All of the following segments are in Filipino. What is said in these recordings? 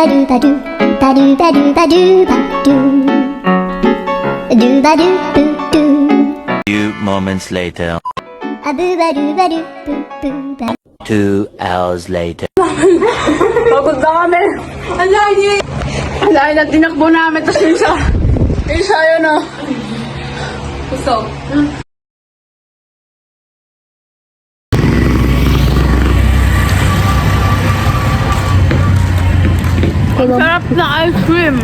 ba do ba do ba do ba do ba do ba do ba do boo boo. Few moments later. A boo ba do ba do boo boo ba. 2 hours later. Pagod na kami. Ang layo na tinakbo namin. Tapos isa yun o. Gusto. Ang sarap na ice cream.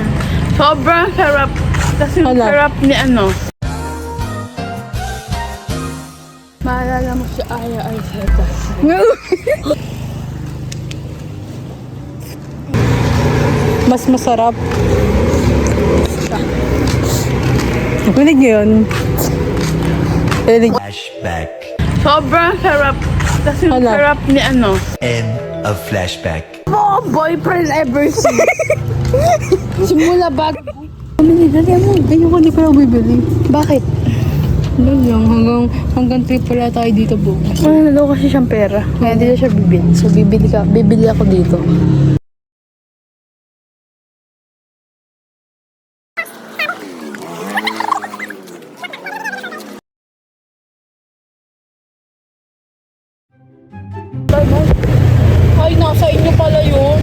Sobrang sarap. Kasi sarap ni ano. Maalala mo si Aya Arceta. Mas masarap. Pinig niyo yun. Flashback. Sobrang sarap. Kasi sarap ni ano. End of flashback. Oh, boyfriend ever seen. Simula bago. Dali mo. Ganyan ko hindi ko lang bibili. Bakit? Ganyan. Hanggang trip pala tayo dito bukas. Nalo kasi siyang pera. Kaya hindi na siya bibili. So bibili ako dito. Ay, nasa inyo pala yun.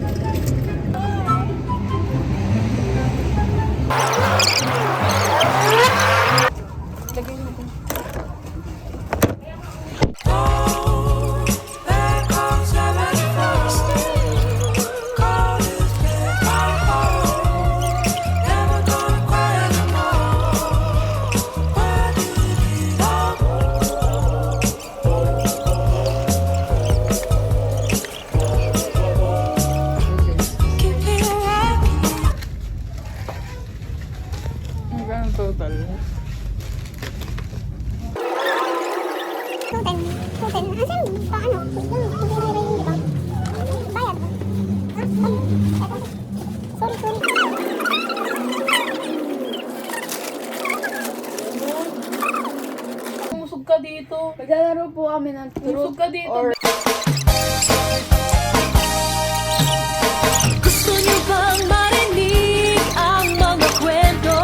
Total. Umusog ka dito. Maglalaro po kami ng truth. Umusog ka dito. Gusto niyo bang marinig ang mga kwento?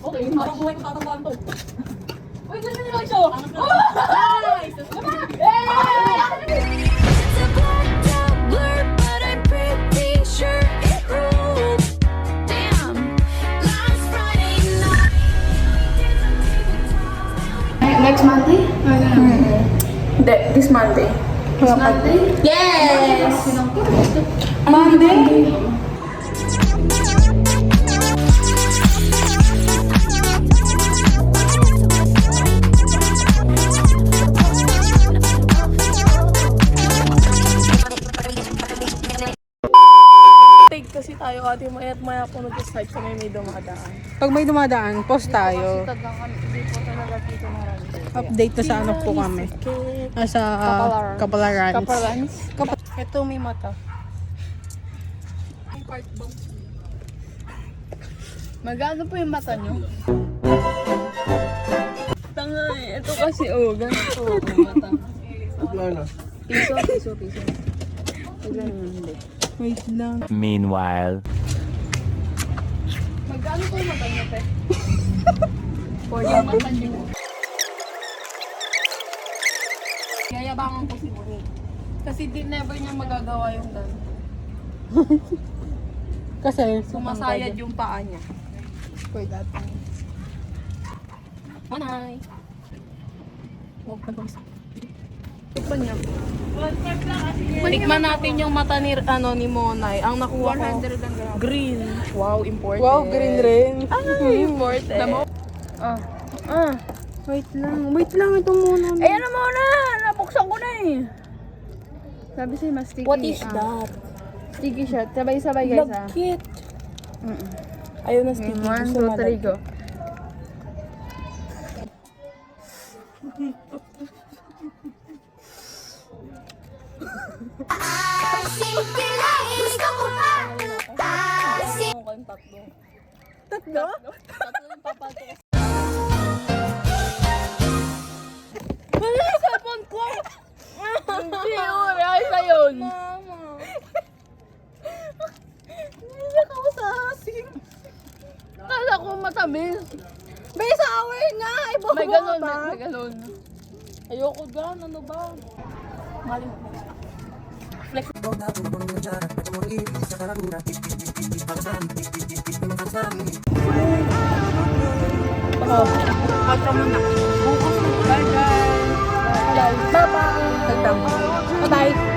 Okay, parang buhay ko tatawaan to. Uy, gusto nyo lang siya. It's a blacked out blur, but I'm pretty sure it ruled. Damn, last Friday night. Next Monday? Hindi, this Monday. This Monday? Yes! Monday? Kasi tayo ate maya po nag-start sa may dumadaan. Pag may dumadaan, post tayo. Kasi tagang kami dito talaga dito na rin. Update na sa ano po kami. Sa Kapalaran. Kapalans? Ito may mata. Magano po yung mata nyo? Tanga eh. Ito kasi ganito yung mata. Piso. Tignan naman hindi. Wait lang. Meanwhile. Magkano po yung mata nyo, pe? For yung mata nyo. Yayabangan ko si Moni. Kasi never niya magagawa yung gano'n. Kasi Sumasayad yung paa niya. For that time. Manay! Huwag ka basta. Tikman niya. Tikman natin yung mata ni, ni Monay. Ang nakuha ko, green. Wow, important. Wow, green rin. Important. Wait lang, ito muna. Ayan na muna! Nabuksan ko na eh. Sabi sa'yo, mas sticky. What is that? Sticky siya. Sabay-sabay guys ha. Lagkit. Ayaw na sticky. 1, Gusto 2, 3, go. Gusto ko pa. Ano kayong tatlo? Tatlo? Tatlo yung papatok. Wala yung cellphone ko! Hindi, ayos na yun. Mama. Hindi ako sa asing. Kala ko matamis. May sour nga! Ibubuha May galon, ba? may galon. Ayoko gan, ano ba? Mali. Oh, outro muna. Bye guys! Bye-bye! Bye-bye!